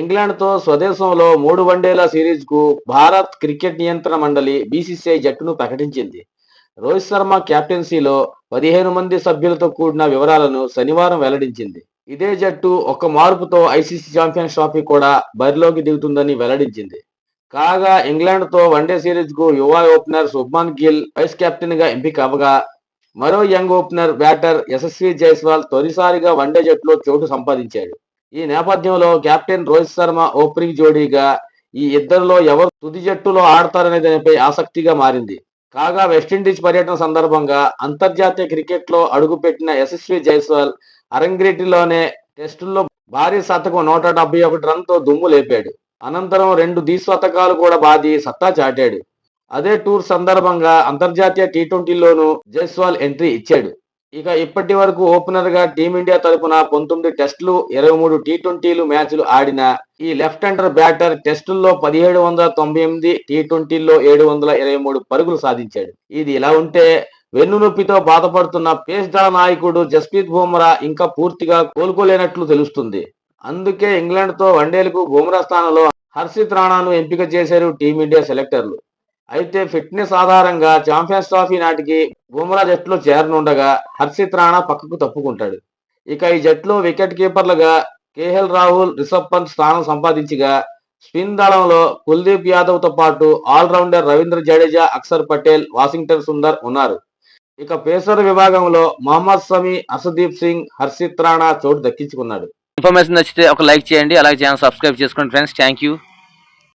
ఇంగ్లాండ్తో స్వదేశంలో 3 వన్డేల సిరీస్కు భారత్ క్రికెట్ నియంత్రణ మండలి బీసీసీఐ జట్టును ప్రకటించింది. రోహిత్ శర్మ కెప్టెన్సీలో 15 మంది సభ్యులతో కూడిన వివరాలను శనివారం వెల్లడించింది. ఇదే జట్టు ఒక్క మార్పుతో ఐసీసీ ఛాంపియన్స్ ట్రోఫీ కూడా బరిలోకి దిగుతుందని వెల్లడించింది. కాగా ఇంగ్లాండ్తో వన్డే సిరీస్కు యువ ఓపెనర్ శుభ్మన్ గిల్ వైస్ కెప్టెన్గా ఎంపిక అవ్వగా, మరో young opener batter Yashasvi Jaiswal తొలిసారిగా వన్డే జట్టులో చోటు సంపాదించాడు. ఈ నేపథ్యంలో కెప్టెన్ రోహిత్ శర్మ ఓపెనింగ్ జోడీగా ఈ ఇద్దరిలో ఎవరు తుది జట్టులో ఆడతారనే దానిపై ఆసక్తిగా మారింది. కాగా వెస్టిండీస్ పర్యటన సందర్భంగా అంతర్జాతీయ క్రికెట్లో అడుగుపెట్టిన యశస్వి జైస్వాల్ అరంగేట్రీలోనే టెస్టుల్లో భారీ శతకం 171 రన్తో దుమ్ము లేపాడు. అనంతరం 2 ద్విశతకాలు కూడా బాది సత్తా చాటాడు. అదే టూర్ సందర్భంగా అంతర్జాతీయ టీ20లోనూ జైస్వాల్ ఎంట్రీ ఇచ్చాడు. ఇక ఇప్పటి వరకు ఓపెనర్ గా టీమిండియా తరపున 19 టెస్టులు, 23 టీ20 మ్యాచ్లు ఆడిన ఈ లెఫ్ట్ హ్యాండర్ బ్యాటర్ టెస్టుల్లో 1798, టీ20లో 723 పరుగులు సాధించాడు. ఇది ఇలా ఉంటే వెన్నునొప్పితో బాధపడుతున్న పేస్ దళ నాయకుడు జస్ప్రీత్ బుమ్రా ఇంకా పూర్తిగా కోలుకోలేనట్లు తెలుస్తుంది. అందుకే ఇంగ్లాండ్తో వన్డేలకు బుమ్రా స్థానంలో హర్షిత్ రాణాను ఎంపిక చేశారు టీమిండియా సెలెక్టర్లు. అయితే ఫిట్నెస్ ఆధారంగా ఛాంపియన్స్ ట్రోఫీ నాటికి బుమ్రా జట్టులో చేరనుండగా హర్షిత్ రాణా పక్కకు తప్పుకుంటాడు. ఇక ఈ జట్టులో వికెట్ కీపర్లుగా కేఎల్ రాహుల్, రిషబ్ పంత్ స్థానం సంపాదించగా, స్పిన్ దళంలో కుల్దీప్ యాదవ్తో పాటు ఆల్రౌండర్ రవీంద్ర జడేజా, అక్షర్ పటేల్, వాషింగ్టన్ సుందర్ ఉన్నారు. ఇక పేసర్ విభాగంలో మహమ్మద్ షమి, హర్షదీప్ సింగ్, హర్షిత్ రాణా చోటు దక్కించుకున్నాడు. ఇన్ఫర్మేషన్ నచ్చితే ఒక లైక్ చేయండి, అలాగే ఛానల్ సబ్స్క్రైబ్ చేసుకోండి ఫ్రెండ్స్. Thank you.